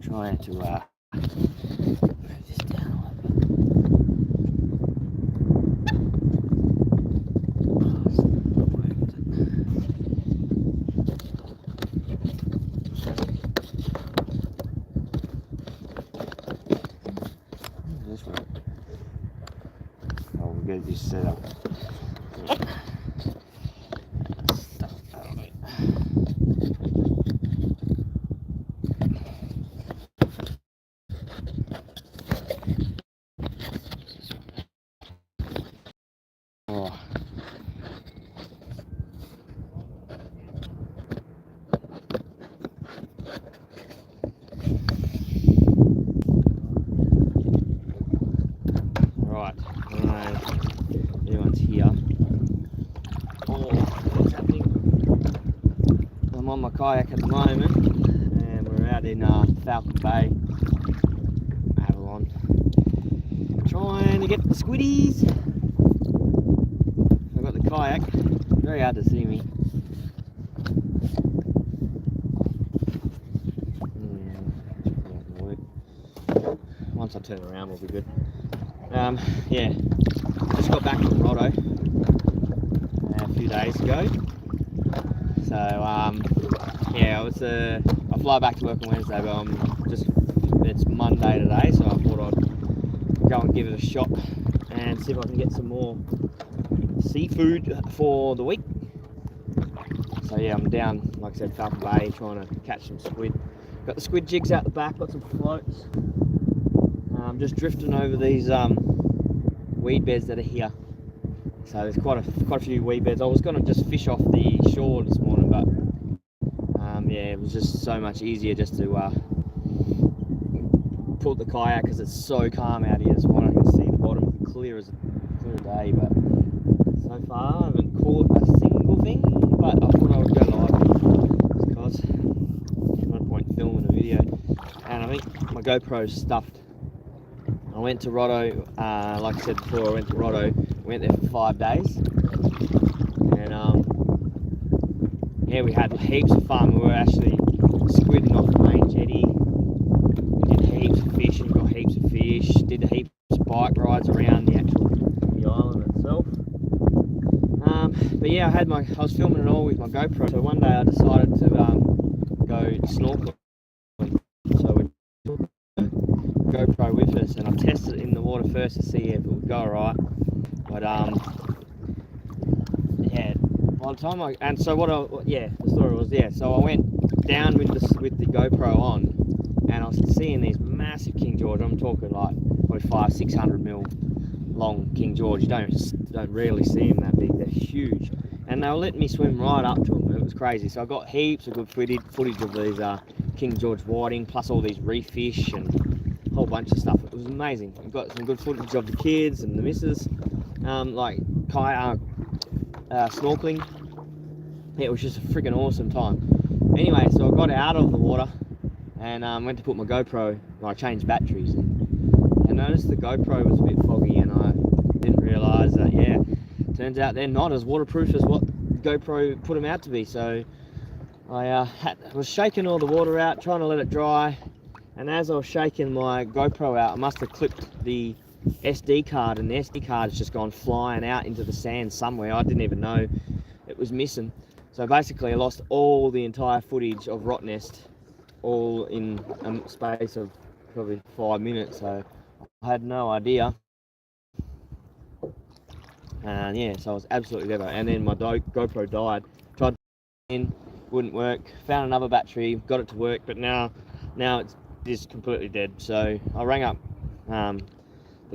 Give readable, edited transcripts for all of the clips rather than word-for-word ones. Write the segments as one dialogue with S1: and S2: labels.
S1: trying to move this down a little bit. Oh, it's not working, is it? This one. Oh, we'll get this set up. Right, everyone's here. Oh, what's happening? I'm on my kayak at the moment, and we're out in Falcon Bay, Avalon, trying to get the squiddies. I've got the kayak, very hard to see me. Once I turn around, we'll be good. Yeah, just got back from Roto a few days ago. So yeah, I fly back to work on Wednesday, but it's Monday today, so I thought I'd go and give it a shot and see if I can get some more seafood for the week. So yeah, I'm down, like I said, Falcon Bay, trying to catch some squid. Got the squid jigs out the back, got some floats. I'm just drifting over these weed beds that are here. So there's quite a few weed beds. I was going to just fish off the shore this morning, but yeah, it was just so much easier just to pull the kayak because it's so calm out here this morning. I can see the bottom clear as a clear day, but so far I haven't caught a single thing. But I thought I would go live because there's no point filming a video, and I think my GoPro's stuffed. I went to Roto, like I said before, I went to Roto, went there for 5 days, and yeah, we had heaps of fun. We were actually squidding off the main jetty. We did heaps of fishing, got heaps of fish, did heaps of bike rides around the island itself. But yeah, I was filming it all with my GoPro, so one day I decided to go snorkeling. So we GoPro with us, and I tested it in the water first to see if it would go alright. But yeah, by the time the story was, so I went down with the GoPro on, and I was seeing these massive King George. I'm talking like probably 500-600 mil long King George. You don't rarely see them that big. They're huge, and they were letting me swim right up to them. It was crazy. So I got heaps of good footage of these King George whiting, plus all these reef fish and whole bunch of stuff. It was amazing. We've got some good footage of the kids and the missus, like kayak, snorkeling. It was just a freaking awesome time. Anyway, so I got out of the water and went to put my GoPro. I changed batteries and noticed the GoPro was a bit foggy, and I didn't realise that. Yeah, turns out they're not as waterproof as what GoPro put them out to be. So I was shaking all the water out, trying to let it dry. And as I was shaking my GoPro out, I must have clipped the SD card, and the SD card has just gone flying out into the sand somewhere. I didn't even know it was missing. So basically I lost all the entire footage of Rottnest, all in a space of probably 5 minutes. So I had no idea. And yeah, so I was absolutely devastated. And then my GoPro died. Tried in, wouldn't work. Found another battery, got it to work, but now it's completely dead. So I rang up the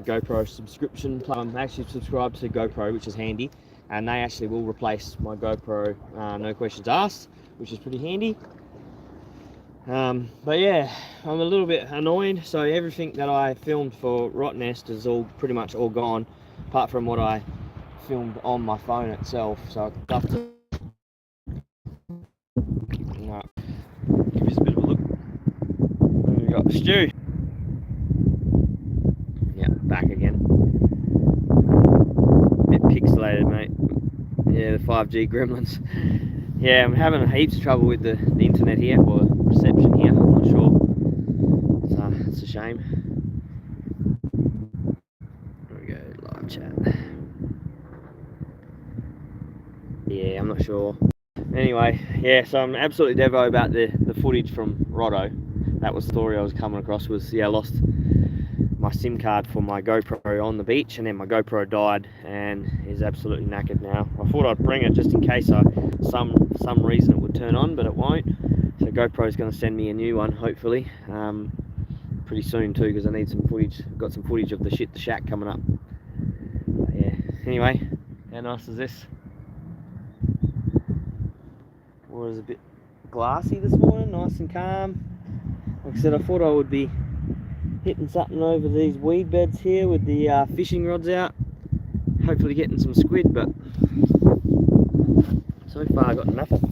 S1: GoPro subscription plan. I'm actually subscribed to GoPro, which is handy, and they actually will replace my GoPro, no questions asked, which is pretty handy. But yeah, I'm a little bit annoyed. So everything that I filmed for Rottnest is pretty much all gone, apart from what I filmed on my phone itself. So I'd love to give you a bit of a look. We got Stu. Yeah, back again. Bit pixelated, mate. Yeah, the 5G gremlins. Yeah, I'm having heaps of trouble with the internet here, or reception here, I'm not sure. game. There we go, live chat. Yeah, I'm not sure. Anyway, yeah, so I'm absolutely devo about the footage from Roto. That was the story I was coming across, was, yeah, I lost my SIM card for my GoPro on the beach, and then my GoPro died and is absolutely knackered now. I thought I'd bring it just in case some reason it would turn on, but it won't. So GoPro's going to send me a new one, hopefully, pretty soon too, because I need some footage. I've got some footage of the shack coming up. But yeah, anyway, how nice is this? Water was a bit glassy this morning, nice and calm. Like I said, I thought I would be hitting something over these weed beds here with the fishing rods out, hopefully getting some squid, but so far I got nothing.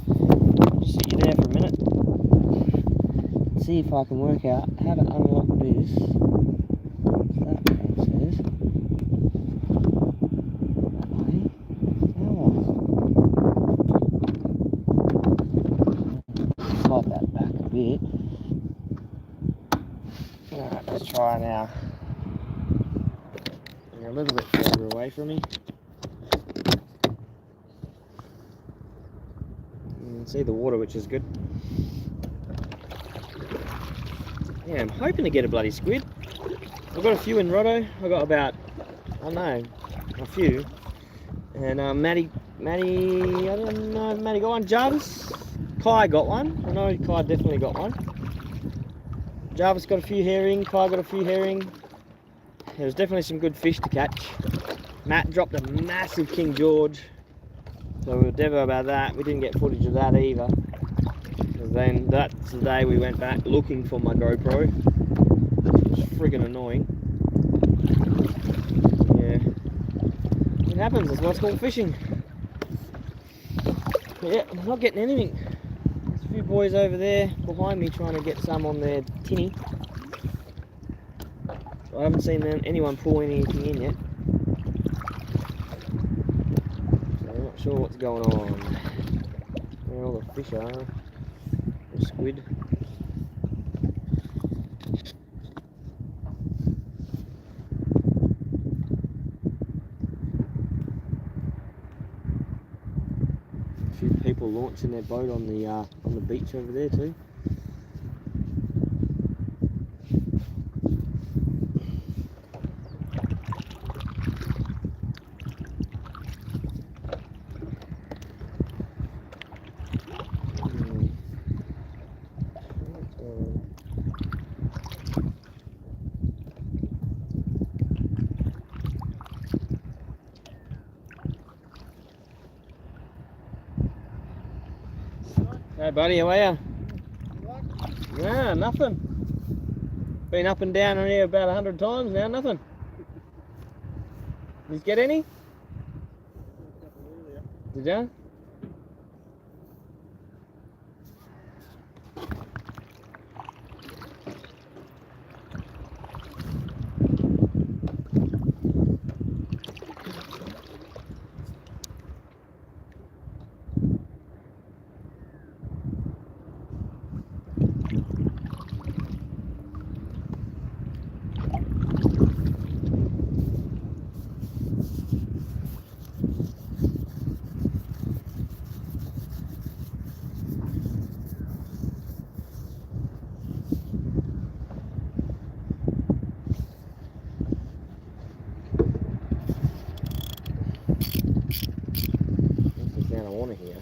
S1: I'll just sit you there for a minute, see if I can work out how to unlock this. That thing says slide that back a bit. Alright, let's try now. You're a little bit further away from me. You can see the water, which is good. Yeah, I'm hoping to get a bloody squid. I've got a few in Roto. I've got about, I don't know, a few. And Maddie, I don't know if Maddie got one. Jarvis, Kai got one. I know Kai definitely got one. Jarvis got a few herring, Kai got a few herring. There was definitely some good fish to catch. Matt dropped a massive King George, so we were devo about that. We didn't get footage of that either. Because then that's the day we went back looking for my GoPro. It was friggin' annoying. Yeah, it happens. That's what's called fishing. But yeah, I'm not getting anything. There's a few boys over there behind me trying to get some on their tinny. I haven't seen anyone pull anything in yet. So I'm not sure what's going on. Where all the fish are. The squid. A few people launching their boat on the beach over there too. Hey buddy, how are you?
S2: What?
S1: Yeah, nothing. Been up and down on here about 100 times now, nothing. Did you get any? Did you? That's the sound I want to hear.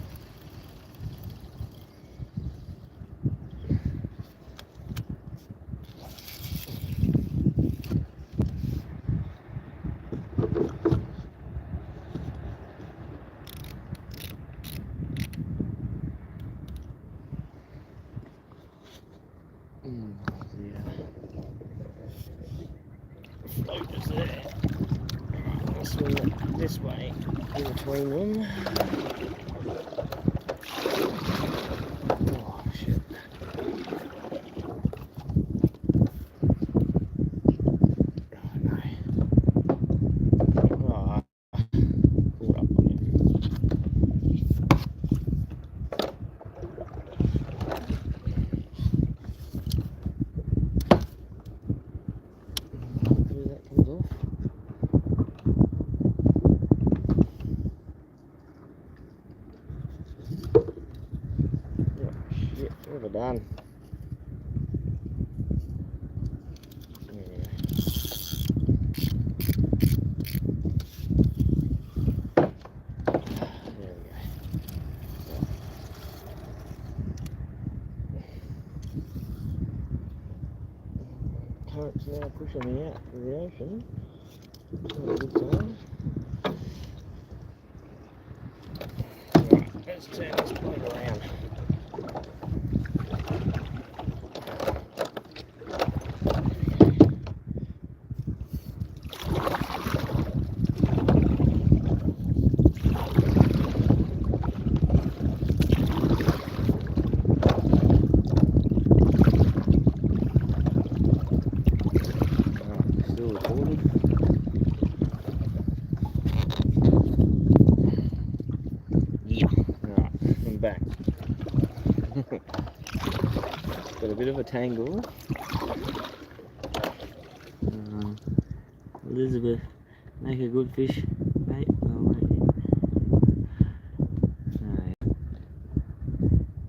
S1: Yeah. Float is there. I'll swing it this way in between them. Oh shit. Oh no. Oh, caught up on it. done. Current's now pushing me out to the ocean. That's a good sign. Right, let's turn this boat around. Still recording. Yeah. Alright, I'm back. Got a bit of a tangle. Elizabeth, make a good fish, mate. Oh,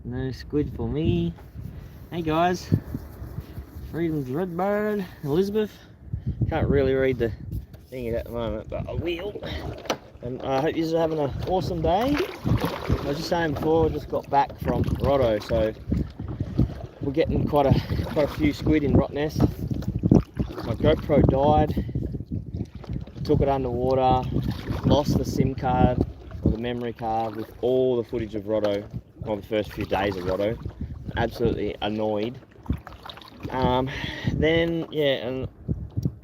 S1: no squid for me. Hey guys, Freedom's Redbird, Elizabeth. Can't really read the thing at the moment, but I will. And I hope you're having an awesome day. I was just saying before, I just got back from Rotto, so we're getting quite a few squid in Rottnest. My GoPro died. I took it underwater, lost the SIM card or the memory card with all the footage of Rotto, well, the first few days of Rotto. Absolutely annoyed. Then yeah, and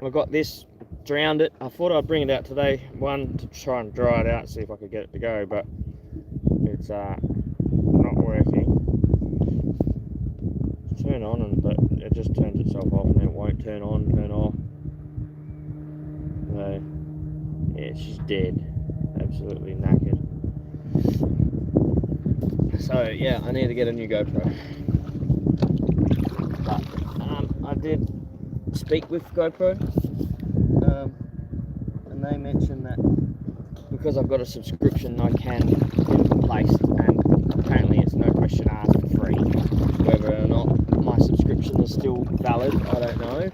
S1: I got this, drowned it. I thought I'd bring it out today, one to try and dry it out, see if I could get it to go, but it's not working. Turn on, but it just turns itself off, and it won't turn on, turn off. So yeah, she's dead, absolutely knackered. So yeah, I need to get a new GoPro. But I did speak with GoPro, and they mentioned that because I've got a subscription, I can get it replaced, and apparently it's no question asked for free. Whether or not my subscription is still valid, I don't know.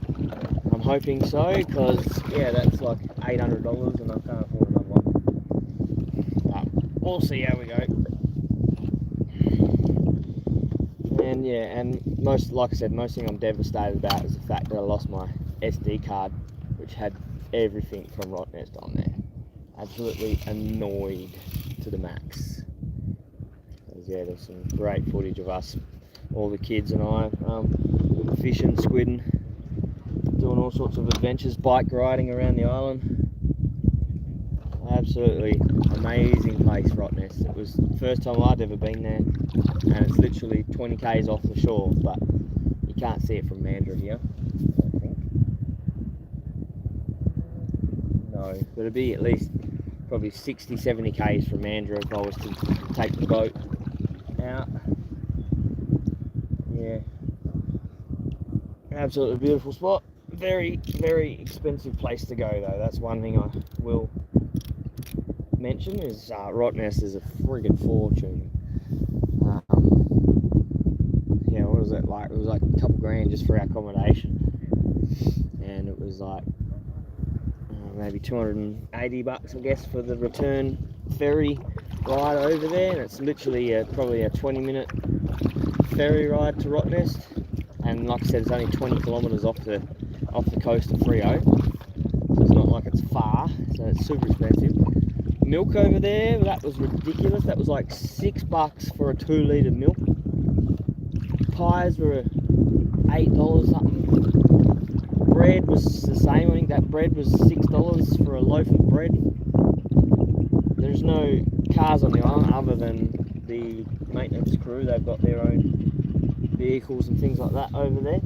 S1: I'm hoping so, because yeah, that's like $800 and I can't afford another one. But we'll see how we go. And yeah, and like I said, most thing I'm devastated about is the fact that I lost my SD card, which had everything from Rottnest on there. Absolutely annoyed to the max. Because yeah, there's some great footage of us, all the kids and I, fishing, squidding, doing all sorts of adventures, bike riding around the island. Absolutely amazing place, Rottnest. It was the first time I'd ever been there, and it's literally 20 k's off the shore, but you can't see it from Mandurah here, I think. No, but it'd be at least probably 60, 70 k's from Mandurah if I was to take the boat out. Yeah, absolutely beautiful spot. Very, very expensive place to go though. That's one thing I will mention is Rottnest is a friggin' fortune. Yeah, what was it like? It was like a couple grand just for our accommodation, and it was like maybe $280, I guess, for the return ferry ride over there. And it's literally probably a 20-minute ferry ride to Rottnest, and like I said, it's only 20 kilometres off the coast of Freo, so it's not like it's far. So it's super expensive. Milk over there, that was ridiculous. That was like $6 for a 2-litre milk. Pies were $8 something. Bread was the same. I think that bread was $6 for a loaf of bread. There's no cars on the island other than the maintenance crew. They've got their own vehicles and things like that over there.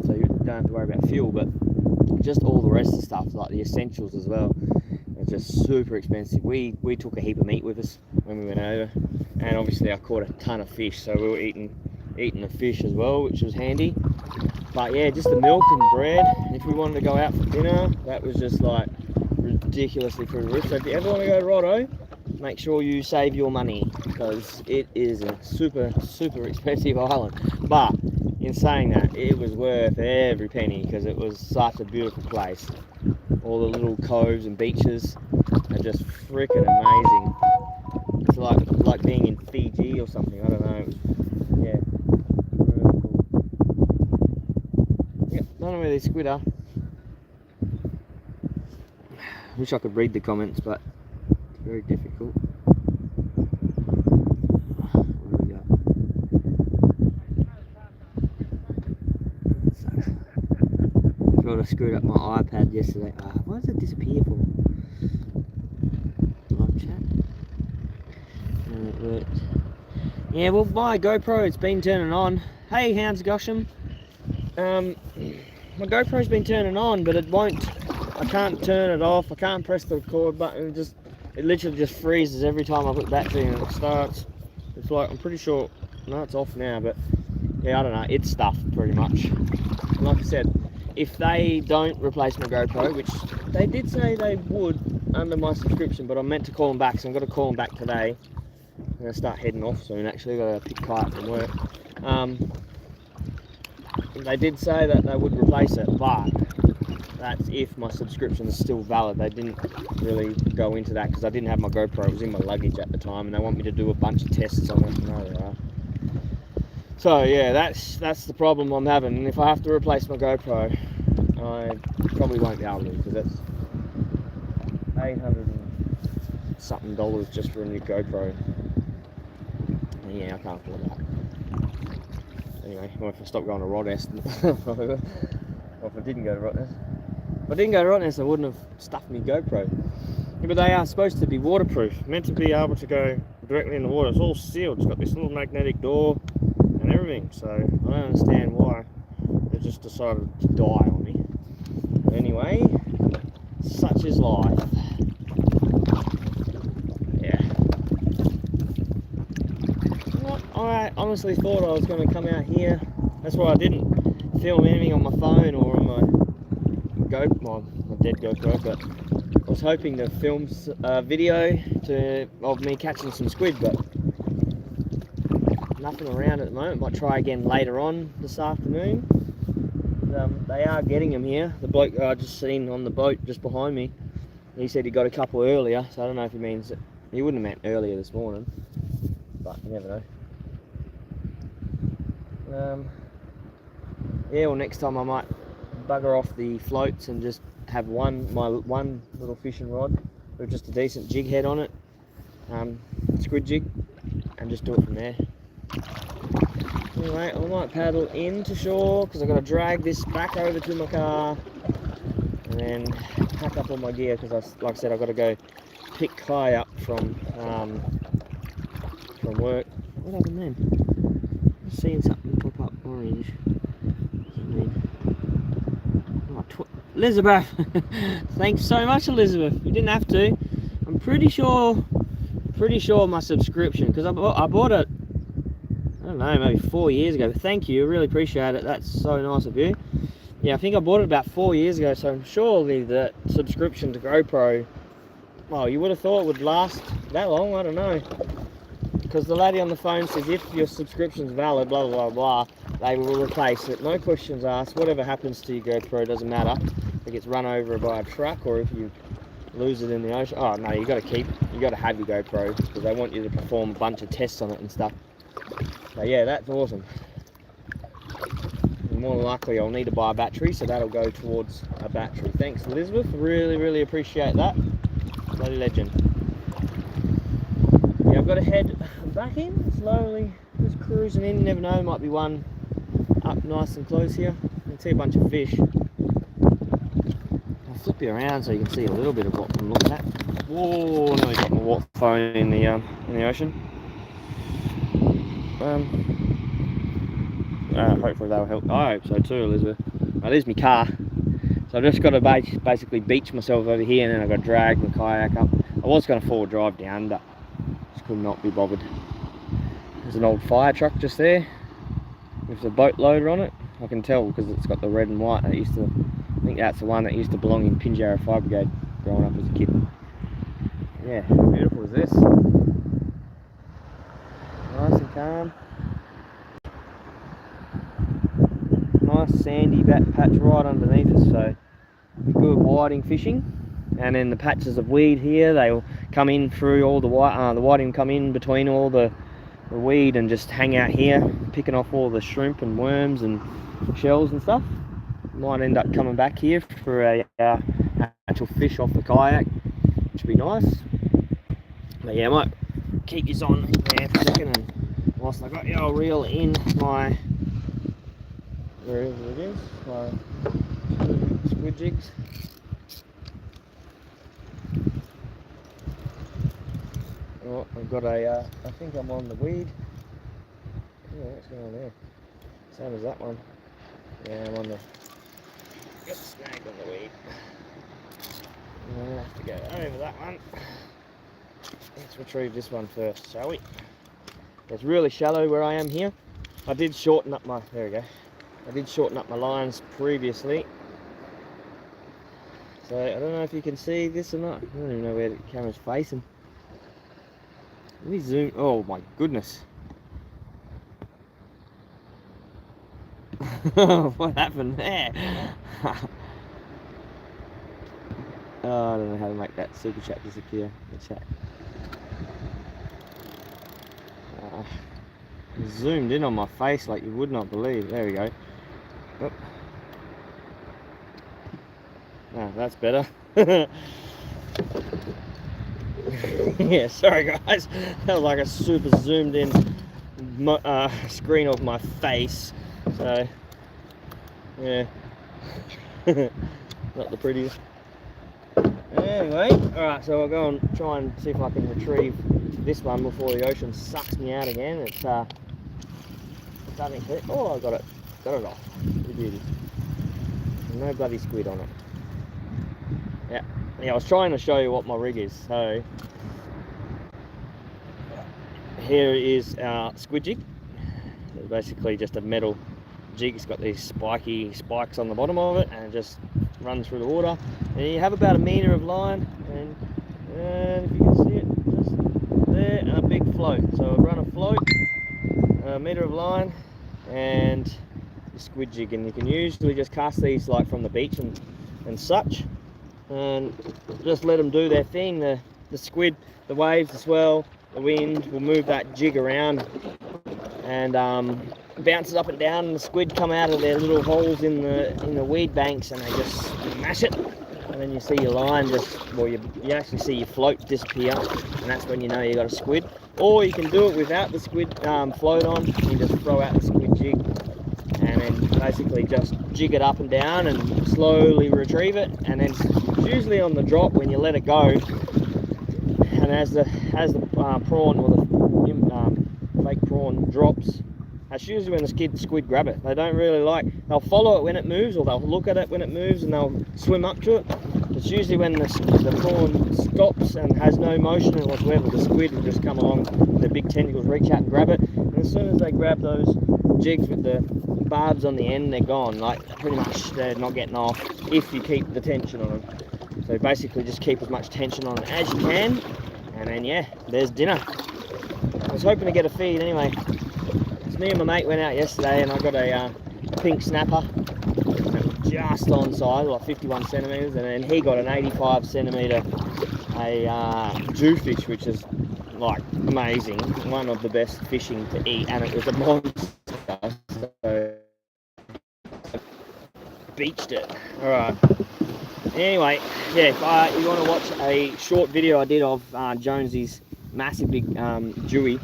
S1: So you don't have to worry about fuel, but just all the rest of the stuff, like the essentials as well, are just super expensive. We took a heap of meat with us when we went over, and obviously I caught a ton of fish, so we were eating the fish as well, which was handy. But yeah, just the milk and bread. If we wanted to go out for dinner, that was just like ridiculously through the roof. So if you ever want to go to Rotto, make sure you save your money. because it is a super expensive island. But in saying that, it was worth every penny because it was such a beautiful place. All the little coves and beaches are just freaking amazing. It's like being in Fiji or something. I don't know. It was, yeah, really cool. Yep, don't know where these squid are. Wish I could read the comments, but it's very difficult. Where we go? I thought I screwed up my iPad yesterday. Why does it disappear for? Live chat. And it worked. Yeah, well, my GoPro, it's been turning on. Hey, Hans Gosham. My GoPro's been turning on, but it won't. I can't turn it off. I can't press the record button. It literally just freezes every time I put battery in and it starts. It's like, I'm pretty sure, no, it's off now, but yeah, I don't know. It's stuffed pretty much. And like I said, if they don't replace my GoPro, which they did say they would under my subscription, but I'm meant to call them back, so I'm going to call them back today. I'm going to start heading off soon. Actually, I've got to pick kayak from work. They did say that they would replace it, but that's if my subscription is still valid. They didn't really go into that because I didn't have my GoPro. It was in my luggage at the time, and they want me to do a bunch of tests on it. No, so yeah, that's the problem I'm having. And if I have to replace my GoPro, I probably won't be able to, because that's $800 and something just for a new GoPro. And yeah, I can't afford that. Anyway, well, if I stop going to Rottnest, or if I didn't go to Rottnest. If I didn't go to Rottnest, I wouldn't have stuffed my GoPro. Yeah, but they are supposed to be waterproof, meant to be able to go directly in the water. It's all sealed. It's got this little magnetic door and everything, so I don't understand why they just decided to die on me. But anyway, such is life. Yeah. I honestly thought I was going to come out here. That's why I didn't film anything on my phone or on my dead GoPro, but I was hoping to film a video of me catching some squid, but nothing around at the moment. Might try again later on this afternoon. They are getting them here. The bloke I just seen on the boat just behind me, he said he got a couple earlier, so I don't know if he means that he wouldn't have meant earlier this morning, but you never know. Yeah, well, next time I might bugger off the floats and just have my one little fishing rod with just a decent jig head on it, squid jig, and just do it from there. Anyway, I might paddle into shore because I've got to drag this back over to my car and then pack up all my gear, because like I said, I've got to go pick Kai up from work. What happened then? I'm seeing something pop up orange. Elizabeth, thanks so much, Elizabeth. You didn't have to. I'm pretty sure my subscription, because I bought it, I don't know, maybe 4 years ago. Thank you, I really appreciate it. That's so nice of you. Yeah, I think I bought it about 4 years ago, so surely that subscription to GoPro, well, you would have thought it would last that long. I don't know, because the lady on the phone says if your subscription's valid, blah blah blah, they will replace it, no questions asked. Whatever happens to your GoPro doesn't matter. If it gets run over by a truck or if you lose it in the ocean. Oh no, you got to have your GoPro, because they want you to perform a bunch of tests on it and stuff. So yeah, that's awesome. And more than likely I'll need to buy a battery, so that'll go towards a battery. Thanks, Elizabeth, really appreciate that. Bloody legend. Yeah, I've got to head back in slowly, just cruising in. You never know, might be one up nice and close here. You can see a bunch of fish. I'll flip you around so you can see a little bit of what I'm looking at. Whoa, nearly got my phone in the ocean. Hopefully they'll help. I hope so too, Elizabeth. Now, there's my car. So I've just got to basically beach myself over here, and then I've got to drag my kayak up. I was going to forward drive down, but just could not be bothered. There's an old fire truck just there with the boat loader on it. I can tell because it's got the red and white. I think that's the one that used to belong in Pinjarra Fire Brigade growing up as a kid. Yeah, how beautiful is this? calm. Nice sandy patch right underneath us, so good whiting fishing. And then the patches of weed here, they will come in through all the whiting come in between all the weed and just hang out here, picking off all the shrimp and worms and shells and stuff. Might end up coming back here for a actual fish off the kayak, which would be nice. But yeah, I might keep this on there for a second, and whilst I got the old reel in my, wherever it is, my squid jigs. Oh, I've got a, I think I'm on the weed. Yeah, what's going on there? Same as that one. Yeah, I'm on the, got snagged on the weed. I'm going to have to go over that one. Let's retrieve this one first, shall we? It's really shallow where I am here. I did shorten up my, there we go. I did shorten up my lines previously. So I don't know if you can see this or not. I don't even know where the camera's facing. Let me zoom, oh my goodness. What happened there? Oh, I don't know how to make that super chat disappear. The chat. Zoomed in on my face like you would not believe. There we go. Oh. Ah, that's better. Yeah, sorry guys. That was like a super zoomed in screen of my face. So, yeah. Not the prettiest. Anyway, alright, so I'll go and try and see if I can retrieve this one before the ocean sucks me out again. It's starting to, oh, I got it off. Good beauty. No bloody squid on it. Yeah, I was trying to show you what my rig is. So here is our squid jig. It's basically just a metal jig. It's got these spiky spikes on the bottom of it, and it just runs through the water. And you have about a metre of line, and if you can see it, just there, and a big float. So I'll run a float, a metre of line, and the squid jig. And you can usually just cast these like from the beach and such, and just let them do their thing. The squid, the waves, the swell, the wind will move that jig around, and bounces up and down, and the squid come out of their little holes in the weed banks, and they just smash it, and then you see your line just, well, you actually see your float disappear, and that's when you know you got a squid. Or you can do it without the squid float on. You just throw out the squid jig, and then basically just jig it up and down and slowly retrieve it, and then it's usually on the drop when you let it go, and as the prawn or the fake prawn drops, that's usually when the squid grab it. They don't really like, they'll follow it when it moves, or they'll look at it when it moves, and they'll swim up to it. It's usually when the prawn stops and has no motion whatsoever, the squid will just come along, the big tentacles reach out and grab it, and as soon as they grab those jigs with the barbs on the end, they're gone. Like, pretty much they're not getting off if you keep the tension on them. So basically just keep as much tension on it as you can, and then yeah, there's dinner. I was hoping to get a feed anyway. Me and my mate went out yesterday, and I got a pink snapper just on size, like 51 centimetres, and then he got an 85 centimetre jewfish, which is like amazing, one of the best fishing to eat, and it was a monster, so beached it. Alright, anyway, yeah, if you want to watch a short video I did of Jonesy's massive big Dewey,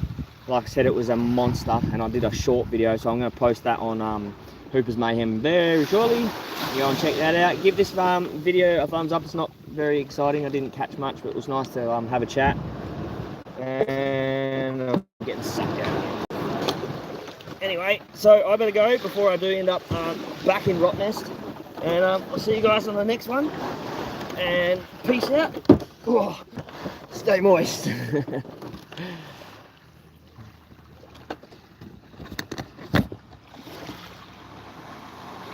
S1: like I said, it was a monster, and I did a short video, so I'm going to post that on Hooper's Mayhem very shortly. You go and check that out. Give this video a thumbs up. It's not very exciting, I didn't catch much, but it was nice to have a chat. And I'm getting sucked out. Anyway, so I better go before I do end up back in Rottnest, and I'll see you guys on the next one, and peace out. Oh, stay moist.